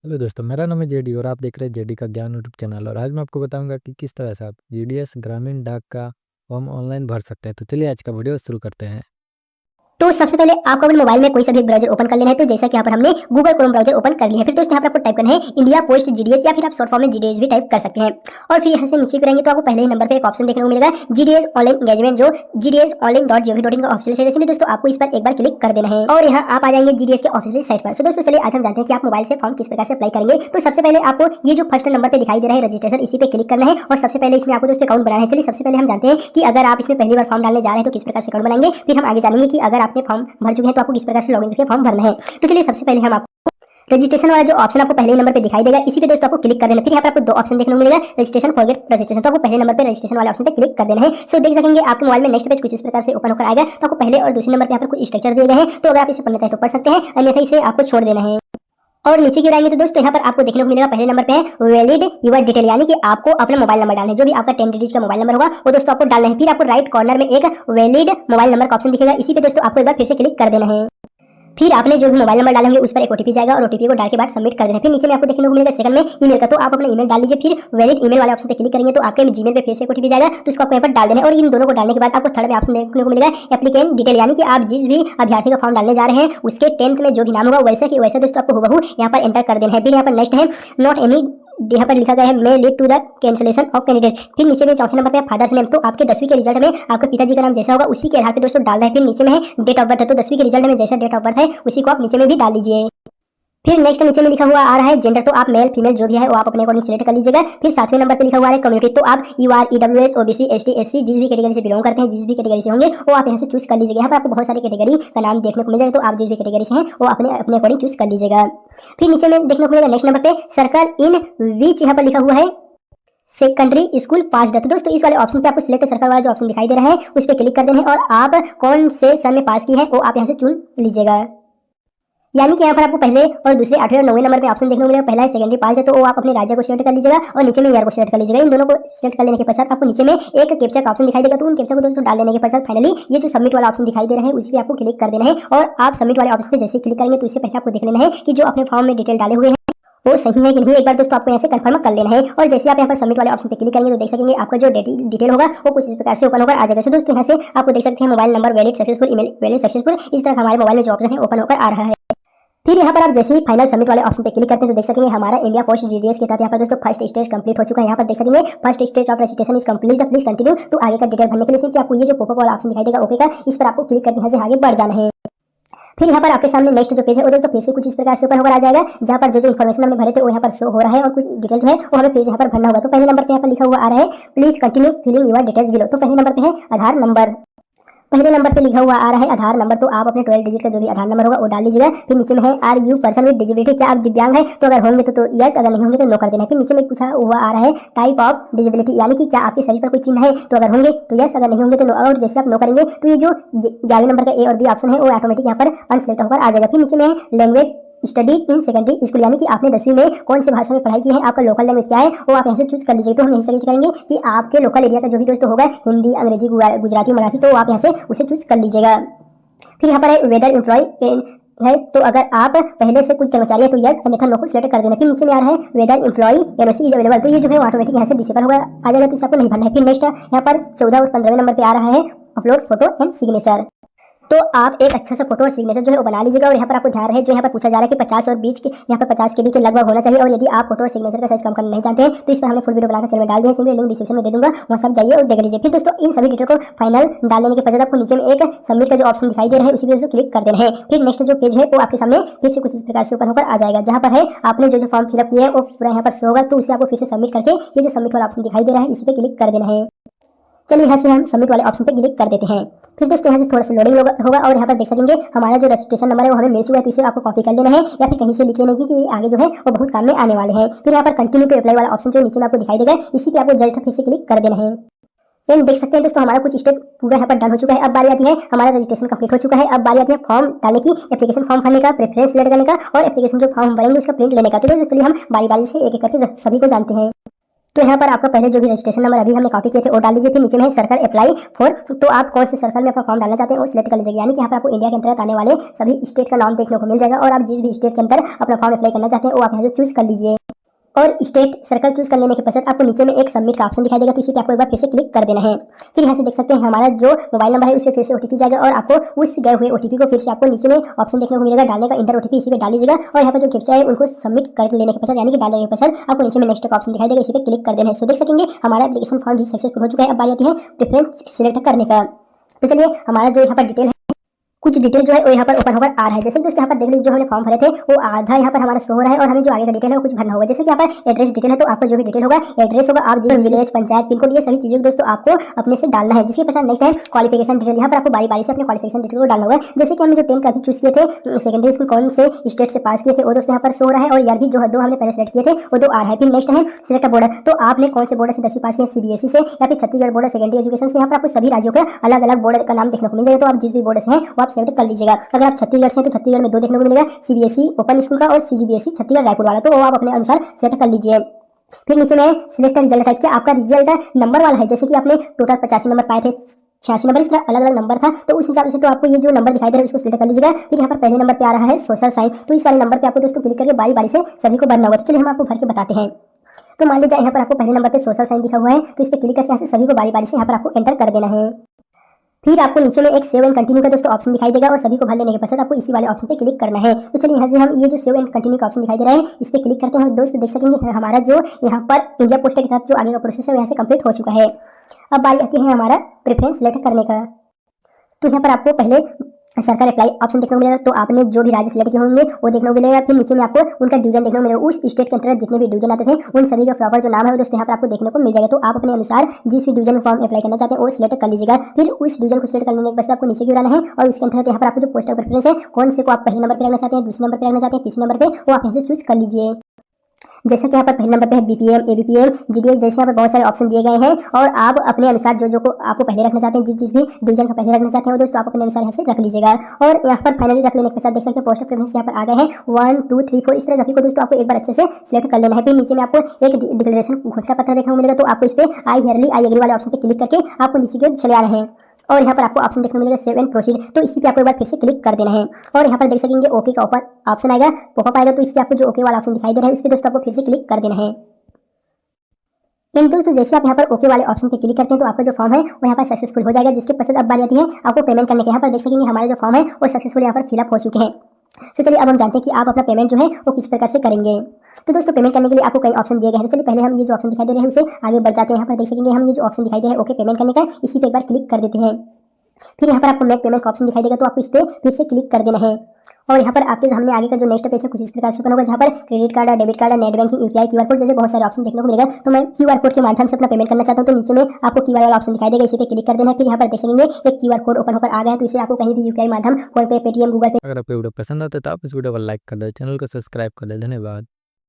Hello दोस्तों, मेरा नाम है जेडी और आप देख रहे हैं जेडी का ज्ञान यूट्यूब चैनल। और आज मैं आपको बताऊंगा कि किस तरह से आप जीडीएस ग्रामीण डाक का फॉर्म ऑनलाइन भर सकते हैं। तो चलिए आज का वीडियो शुरू करते हैं। तो सबसे पहले आपको अपने मोबाइल में कोई सा भी एक ब्राउज़र ओपन कर लेना है। तो जैसा कि यहाँ पर हमने गूगल क्रोम ब्राउज़र ओपन कर लिया है। फिर दोस्तों यहाँ पर आपको टाइप करना है इंडिया पोस्ट जीडीएस, या फिर आप शॉर्ट फॉर्म में जीडीएस भी टाइप कर सकते हैं। और फिर यहाँ से नीचे करेंगे तो आपको पहले ही नंबर पे एक ऑप्शन देखने को मिलेगा जीडीएस ऑनलाइन एंगेजमेंट, जो GDS online dot GOV dot in का ऑफिशियल साइट है। इसलिए दोस्तों आपको इस पर एक बार क्लिक कर देना है और यहाँ आप आ जाएंगे जीडीएस के ऑफिशियल साइट पर। तो दोस्तों चलिए आज हम जानते हैं कि आप मोबाइल से फॉर्म किस प्रकार से अप्लाई करेंगे। तो सबसे पहले आपको ये जो फर्स्ट नंबर पे दिखाई दे रहा है रजिस्ट्रेशन, इसी पे क्लिक करना है और सबसे पहले इसमें आपको दोस्तों अकाउंट बनाना है। चलिए सबसे पहले हम जानते हैं कि अगर आप इसमें पहली बार फॉर्म डालने जा रहे हैं तो किस प्रकार से अकाउंट बनाएंगे। फिर हम आगे जानेंगे कि अगर आपने फॉर्म भर चुके हैं तो आपको किस प्रकार से लॉगिन करके फॉर्म भरना है। तो चलिए सबसे पहले हम आपको रजिस्ट्रेशन वाला जो ऑप्शन आपको पहले नंबर पे दिखाई देगा, इसी पे दोस्तों आपको क्लिक कर देना। फिर यहाँ पे आपको दो ऑप्शन देखने को मिलेगा, रजिस्ट्रेशन फॉरगेट रजिस्ट्रेशन। तो आपको पहले नंबर पे रजिस्ट्रेशन वाले ऑप्शन पे क्लिक कर देना है। सो देख सकेंगे आपके मोबाइल में नेक्स्ट पेज कुछ इस प्रकार से ओपन होकर आएगा। तो आपको पहले और दूसरे नंबर पे यहाँ पर कुछ स्ट्रक्चर दिए गए हैं। तो अगर आप इसे पढ़ना चाहें तो पढ़ सकते हैं, अन्यथा इसे आपको छोड़ देना है। और नीचे की ओर आएंगे तो दोस्तों यहाँ पर आपको देखने को मिलेगा पहले नंबर पे है वैलिड यूर डिटेल, यानी कि आपको अपना मोबाइल नंबर डालना है। जो भी आपका 10 डिजिट का मोबाइल नंबर होगा वो दोस्तों आपको डालना है। फिर आपको राइट कॉर्नर में एक वैलिड मोबाइल नंबर का ऑप्शन दिखेगा, इसी पे दोस्तों आपको एक बार फिर से क्लिक कर देना है। फिर आपने जो भी मोबाइल नंबर डालेंगे उस पर एक ओटीपी जाएगा और ओटीपी को डाल के बाद सबमिट कर देना। फिर नीचे में आपको देखने को मिलेगा सेकंड में ईमेल का, तो आप अपना ईमेल डाल दीजिए। फिर वैलिड ईमेल वाले ऑप्शन पे क्लिक करेंगे तो आपके जीमेल पे फिर से एक ओटीपी जाएगा, तो इसको आपको यहाँ पर डाल देना है। और इन दोनों को डालने के बाद आपको थर्ड में ऑप्शन देखने को मिलेगा एप्लीकेंट डिटेल, यानी कि आप जिस भी अभ्यर्थी का फॉर्म डालने जा रहे हैं उसके 10th में जो भी नाम होगा वैसे कि वैसे दोस्तों आपको हुबहू यहाँ पर एंटर कर देना है। फिर यहाँ पर नेक्स्ट है नॉट एनी, यहाँ पर लिखा गया है may lead to the cancellation of candidate. फिर नीचे में चौथे नंबर पे फादर्स नेम, तो आपके 10वीं के रिजल्ट में आपके पिताजी का नाम जैसा होगा उसी के आधार पे दोस्तों डालना है। फिर नीचे में है डेट ऑफ बर्थ है, तो 10वीं के रिजल्ट में जैसा डेट ऑफ बर्थ है उसी को आप नीचे में भी डाल दीजिए। फिर नेक्स्ट नीचे में लिखा हुआ आ रहा है जेंडर, तो आप मेल फीमेल जो भी है वो आप अपने अकॉर्डिंग सिलेक्ट कर लीजिएगा। फिर सातवें नंबर पे लिखा हुआ है कम्युनिटी, तो आप UR EWS OBC ST SC जिस भी कैटेगरी से बिलोंग करते हैं, जिस भी कैटेगरी से होंगे वो आप यहाँ से चूज कर लीजिएगा। यहाँ पर आपको बहुत सारी कैटेगरी का नाम देखने को मिल जाएगा, तो आप जिस भी कैटेगरी से हैं वो अपने अपने अकॉर्डिंग चूज कर लीजिएगा। फिर नीचे में देखने को मिलेगा नेक्स्ट नंबर पे सर्कल इन विच, यहाँ पर लिखा हुआ है सेकेंडरी स्कूल पास। तो दोस्तों इस वाले ऑप्शन पे आपको सिलेक्ट सर्कल वाला जो ऑप्शन दिखाई दे रहा है उस पर क्लिक कर देना है और आप कौन से सन में पास की है वो आप यहाँ से चुन लीजिएगा। यानी कि यहाँ पर आपको पहले और दूसरे 8वें और 9वें नंबर पे ऑप्शन देखने को मिलेगा। पहला है सेकेंडरी पास है, तो वो आप अपने राज्य को सिलेक्ट कर लीजिएगा और नीचे में ईयर को सिलेक्ट कर लीजिएगा। इन दोनों को सिलेक्ट कर लेने के पश्चात आपको नीचे में एक कैप्चा का ऑप्शन दिखाई देगा, तो उन कैप्चा को दोस्तों डाल देने के पश्चात फाइनली ये जो सबमिट वाला ऑप्शन दिखाई दे रहा है उसी पे आपको क्लिक कर देना है। और आप सबमिट वाले ऑप्शन पे जैसे क्लिक करेंगे तो इससे पहले आपको देख लेना है कि जो अपने फॉर्म में डिटेल डाले हुए हैं वो सही है कि नहीं। एक बार दोस्तों आपको यहाँ से कंफर्म कर लेना है। और जैसे आप यहाँ पर सबमिट वाले ऑप्शन पे क्लिक करेंगे तो देख सकेंगे आपका जो डिटेल होगा वो कुछ इस प्रकार से ओपन होकर आ जाएगा। तो दोस्तों यहाँ से आपको देख सकते हैं mobile number valid successful, email valid successful, इस तरह हमारे मोबाइल में जो ऑप्शन है ओपन होकर आ रहा है। फिर यहाँ पर आप जैसे ही फाइनल सबमिट वाले ऑप्शन पे क्लिक करते हैं तो देख सकेंगे हमारा इंडिया पोस्ट जीडीएस के तहत यहाँ पर दोस्तों फर्स्ट स्टेज कंप्लीट हो चुका है। यहाँ पर देख सकेंगे first stage of registration is complete, please continue to. आगे का डिटेल भरने के लिए सिर्फ आपको ये जो पॉपअप वाला ऑप्शन दिखाई देगा ओके का, इस पर आपको क्लिक करके यहाँ से आगे बढ़ जाना है। फिर यहाँ पर आपके सामने नेक्स्ट जो पेज है वो दोस्तों फिर से कुछ इस प्रकार से ऊपर होकर आ जाएगा, जहाँ पर जो इन्फॉर्मेशन हमने भरे थे वो यहाँ पर शो हो रहा है और कुछ डिटेल जो है वो हमें पेज यहाँ पर भरना होगा। तो पहले नंबर पे यहाँ पर लिखा हुआ आ रहा है please continue filling your details below. तो पहले नंबर पे है आधार नंबर, पहले नंबर पे लिखा हुआ आ रहा है आधार नंबर, तो आप अपने 12 डिजिट का जो भी आधार नंबर होगा वो डाल दीजिएगा। फिर नीचे में है are you person with disability, क्या आप दिव्यांग है, तो अगर होंगे तो यस, अगर नहीं होंगे तो नो कर देना है। फिर नीचे में पूछा हुआ आ रहा है टाइप ऑफ डिजेबिलिटी, यानी कि क्या आपके शरीर पर कोई चिन्ह है, तो अगर होंगे तो यस, अगर नहीं होंगे तो नो। और जैसे आप नो करेंगे तो ये जो 11वें नंबर का ए और बी ऑप्शन है वो ऑटोमेटिक यहाँ पर अनसेलेक्ट होकर आ जाएगा। फिर नीचे में है language study in secondary school, यानी कि आपने 10वीं में कौन सी भाषा में पढ़ाई की है, आपका लोकल लैंग्वेज क्या है वो आप यहाँ से चूज कर लीजिए। तो हम यहीं सेलेक्ट करेंगे कि आपके लोकल एरिया का जो भी दोस्तों होगा हिंदी, अंग्रेजी, गुजराती, मराठी, तो आप यहाँ से उसे चूज कर लीजिएगा। फिर यहाँ पर है वेदर एम्प्लॉय है, तो अगर आप पहले से कोई कर्मचारी है तो यस, अन्यथा नो को सिलेक्ट कर देना। फिर नीचे में आ रहा है whether employ NOC is available, तो ये जो है ऑटोमेटिक यहाँ से डिसेबल होगा आ जाएगा, तो इसे आपको नहीं भरना है। फिर नेक्स्ट यहाँ पर 14 और 15वें नंबर पे आ रहा है अपलोड फोटो एंड सिग्नेचर, तो आप एक अच्छा सा फोटो और सिग्नेचर जो है वो बना लीजिएगा। और यहाँ पर आपको ध्यान रहे जो यहाँ पर पूछा जा रहा है कि 50 और 20 के, यहाँ पर 50 के बीच के लगभग होना चाहिए। और यदि आप फोटो और सिग्नेचर का साइज कम करना नहीं चाहते हैं तो इस पर हमने फुल वीडियो बनाकर चैनल में डाल दिया, सिंपली लिंक डिस्क्रिप्शन में दे दूंगा, वहाँ सब जाइए और देख लीजिए। फिर दोस्तों इन सभी डिटेल को फाइनल डाल देने के पश्चात आपको नीचे में एक सबमिट का जो ऑप्शन दिखाई दे रहा है उसी पर क्लिक कर देना है। फिर नेक्स्ट जो पेज है वो आपके सामने फिर से कुछ इस प्रकार से ऊपर होकर आ जाएगा, जहाँ पर है आपने जो फॉर्म फिलअप किया है वो पूरा यहाँ पर शो होगा, तो उसे आपको फिर से सबमिट करके ये जो सबमिट वाला ऑप्शन दिखाई दे रहा है इसी पे क्लिक कर देना है। चलिए यहाँ से हम सबमिट वाले ऑप्शन पे क्लिक कर देते हैं। फिर दोस्तों यहाँ से थोड़ा सा लोडिंग होगा और यहाँ पर देख सकेंगे हमारा जो रजिस्ट्रेशन नंबर है वो हमें मिल चुका है, तो इसे आपको कॉपी कर लेना है या फिर कहीं से लिख लेना है क्योंकि आगे जो है वो बहुत काम में आने वाले हैं। फिर यहाँ पर कंटिन्यू टू अप्लाई वाला ऑप्शन जो नीचे में आपको दिखाई देगा इसी पे आपको जस्ट फिर से क्लिक कर देना है। ये देख सकते हैं दोस्तों हमारा कुछ स्टेप पूरा यहाँ पर डन हो चुका है। अब बारी आती है हमारा रजिस्ट्रेशन कंप्लीट हो चुका है। अब बारी आती है फॉर्म डालने की, एप्लीकेशन फॉर्म भरने का, प्रेफरेंस सिलेक्ट करने का और एप्लीकेशन जो फॉर्म भरेंगे उसका प्रिंट लेने का। तो चलिए हम बारी बारी से एक एक करके सभी को जानते हैं। तो यहाँ पर आपका पहले जो भी रजिस्ट्रेशन नंबर अभी हमने कॉपी किए थे वो डाल दीजिए। फिर नीचे में है सर्कल अप्लाई फॉर, तो आप कौन से सर्कल में अपना फॉर्म डालना चाहते हैं वो सिलेक्ट कर लीजिए। यानी कि यहाँ पर आपको इंडिया के अंतर्गत आने वाले सभी स्टेट का नाम देखने को मिल जाएगा और आप जिस भी स्टेट के अंदर अपना फॉर्म अप्लाई करना चाहते हैं वो आप यहाँ से चूज कर लीजिए। और स्टेट सर्कल चूज कर लेने के पश्चात आपको नीचे में एक सबमिट का ऑप्शन दिखाई देगा, तो इसी पे आपको एक बार फिर से क्लिक कर देना है। फिर यहाँ से देख सकते हैं हमारा जो मोबाइल नंबर है उस पर फिर से ओटीपी जाएगा और आपको उस गए हुए ओटीपी को फिर से आपको नीचे में ऑप्शन देखने को मिलेगा डालने का, इंटर ओटीपी इसी पे डाल लीजिएगा। और यहाँ पर जो कैप्चा है उनको सबमिट कर लेने के पश्चात यानी कि डाल देने के पश्चात आपको नीचे में नेक्स्ट का ऑप्शन दिखाई देगा, इसी पे क्लिक कर देना है। सो देख सकेंगे हमारा एप्लीकेशन फॉर्म भी सक्सेसफुल हो चुका है। अब बारी आती है प्रेफरेंस सिलेक्ट करने का। तो चलिए हमारा जो यहाँ पर डिटेल है, कुछ डिटेल जो है वो यहाँ पर ओपन होकर आ रहा है। जैसे कि दोस्तों यहाँ पर देख लीजिए जो हमने फॉर्म भरे थे वो आधा यहाँ पर हमारा शो हो रहा है और हमें जो आगे का डिटेल है वो कुछ भरना होगा। जैसे कि यहाँ पर एड्रेस डिटेल है तो आपका जो भी डिटेल होगा एड्रेस होगा, आप जिस विलेज पंचायत पिन कोड ये सभी चीजें दोस्तों आपको अपने से डालना है। जिसके पश्चात नेक्स्ट है क्वालिफिकेशन डिटेल। यहाँ पर आपको बारी बारी से अपने क्वालिफिकेशन डिटेल को डालना होगा। जैसे कि हमने जो 10 का भी चूज किए थे, सेकेंडरी स्कूल कौन से स्टेट से पास किए थे वो दोस्तों यहाँ पर शो हो रहा है और ईयर भी जो दो हमने पहले सेलेक्ट किए थे वो 2 आ रहा है। फिर नेक्स्ट है सिलेक्ट बोर्ड, तो आपने कौन से बोर्ड से 10वीं पास किया, सीबीएसई से या फिर छत्तीसगढ़ बोर्ड सेकेंडरी एजुकेशन से। यहाँ पर आपको सभी राज्यों का अलग अलग बोर्ड का नाम देखने को मिल जाएगा, तो आप जिस भी बोर्ड से हैं वो आप सेलेक्ट कर लीजिएगा। अगर आप छत्तीसगढ़ से तो छत्तीसगढ़ में 2 देखने को मिलेगा, सीबीएसई ओपन स्कूल का और सीजीबीएसई छत्तीसगढ़ रायपुर वाला, तो वो आप अपने अनुसार सेलेक्ट कर लीजिए। फिर नीचे में सिलेक्ट रिजल्ट टाइप किया, आपका रिजल्ट नंबर वाला है। जैसे कि आपने टोटल 85 नंबर पाए थे, 86 नंबर, इस तरह अलग अलग नंबर था, तो उस हिसाब से तो आपको ये जो नंबर दिखाई दे रहा है उसको सिलेक्ट कर लीजिएगा। फिर यहाँ पर पहले नंबर पे आ रहा है सोशल साइंस, तो इस वाले नंबर पे आपको दोस्तों क्लिक करके बारी बारी से सभी को भरना होगा। तो चलिए हम आपको भर के बताते हैं। तो मान लीजिए यहाँ पर आपको पहले नंबर पे सोशल साइंस दिखा हुआ है, तो इस पर क्लिक करके यहाँ से सभी को बारी बारी से यहाँ पर आपको एंटर कर देना है। फिर आपको नीचे में एक सेव एंड कंटिन्यू का दोस्तों ऑप्शन दिखाई देगा और सभी को भर लेने के पश्चात आपको इसी वाले ऑप्शन पे क्लिक करना है। तो चलिए यहाँ से हम ये जो सेव एंड कंटिन्यू का ऑप्शन दिखाई दे रहा है इस पे क्लिक करते हैं। हम दोस्तों देख सकेंगे हमारा जो यहाँ पर इंडिया पोस्ट के तहत जो आगे का प्रोसेस है वो यहाँ से कंप्लीट हो चुका है। अब बारी आती है हमारा प्रेफरेंस सिलेक्ट करने का। तो यहाँ पर आपको पहले सरकार अप्लाई ऑप्शन देखने को मिलेगा, तो आपने जो भी राज्य सिलेक्ट किए होंगे वो देखने को मिलेगा। फिर नीचे में आपको उनका डिवीजन देखने को मिलेगा, उस स्टेट के अंतर्गत जितने भी डिवीजन आते थे उन सभी का प्रॉपर जो नाम है वो दोस्तों यहाँ पर आपको देखने को मिल जाएगा। तो आप अपने अनुसार जिस भी डिवीजन में फॉर्म अप्लाई करना चाहते हैं वो सिलेक्ट कर लीजिएगा। फिर उस डिवीजन को सिलेक्ट करने के बाद आपको नीचे की आना है और उसके अंतर्गत यहाँ पर आपको जो पोस्ट ऑफ प्रेफरेंस है कौन से को आप पहले नंबर पर रखना चाहते हैं, दूसरे नंबर पर रखना चाहते हैं, तीसरे नंबर पे वो आप यहाँ से चूज कर लीजिए। जैसा कि यहाँ पर पहले नंबर पे है बीपीएम, एबीपीएम, जीडीएस, जैसे यहाँ पर बहुत सारे ऑप्शन दिए गए हैं और आप अपने अनुसार जो को आपको पहले रखना चाहते हैं, जिस भी डिवीजन का पहले रखना चाहते हैं वो दोस्तों आप अपने अनुसार यहाँ से रख लीजिएगा। और यहाँ पर फाइनली रख लेने के साथ देख सकते हैं पोस्ट ऑफ प्रेफरेंस यहाँ पर आ गए हैं 1 2 3 4, इस तरह सभी को दोस्तों आपको एक बार अच्छे से सिलेक्ट कर लेना है। फिर नीचे में आपको एक डिक्लेरेशन घोषणा पत्र देखने को मिलेगा, तो आपको इस पर आई हियरली आई एग्री वाले ऑप्शन पे क्लिक करके आपको नीचे की ओर चले आ रहे हैं और यहाँ पर आपको ऑप्शन देखने को मिलेगा सेव एंड प्रोसीड, तो इसी पे आपको एक बार फिर से क्लिक कर देना है। और यहाँ पर देख सकेंगे ओके का ऊपर ऑप्शन आएगा, पॉपअप आएगा, तो इस पे आपको जो ओके वाला ऑप्शन दिखाई दे रहा है उस पे दोस्तों आपको फिर से क्लिक कर देना है। दोस्तों जैसे आप यहाँ पर ओके वाले ऑप्शन पे क्लिक करते हैं तो आपका जो फॉर्म है वो यहाँ पर सक्सेसफुल हो जाएगा। जिसके पश्चात अब बारी आती है आपको पेमेंट करने के। यहाँ पर देख सकेंगे हमारे जो फॉर्म है वो सक्सेसफुल यहाँ पर फिलअप हो चुके हैं। तो चलिए अब हम जानते हैं कि आप अपना पेमेंट जो है वो किस प्रकार से करेंगे। तो दोस्तों पेमेंट करने के लिए आपको कई ऑप्शन दिए गए हैं, तो चलिए पहले हम ये जो ऑप्शन दिखाई दे रहे हैं उसे आगे बढ़ जाते हैं। यहाँ पर देख सकेंगे हम ये जो ऑप्शन दिखाई दे रहा है ओके पेमेंट करने का, इसी पे एक बार क्लिक कर देते हैं। फिर यहाँ पर आपको मेक पेमेंट का ऑप्शन दिखाई देगा, तो आपको इस पर फिर से क्लिक कर देना है। और यहाँ पर आपके सामने आगे का जो नेक्स्ट पेज है कुछ इस प्रकार से ओपन होगा, जहाँ पर credit card, debit card, net banking, UPI, QR code जैसे बहुत सारे ऑप्शन देखने को मिलेगा। तो मैं क्यूआर कोड के माध्यम से अपना पेमेंट करना चाहता हूँ, तो नीचे में आपको क्यूआर वाला ऑप्शन दिखाई देगा, इसी पे क्लिक कर देना है। फिर यहाँ पर देख सकेंगे एक क्यूआर कोड ओपन होकर आ गया है, तो इसे आपको कहीं भी यूपीआई माध्यम, फोन पे, पेटीएम, गूगल पे। अगर आपको वीडियो पसंद आता है तो आप इस वीडियो को लाइक कर दो, चैनल को सब्सक्राइब कर दो। धन्यवाद।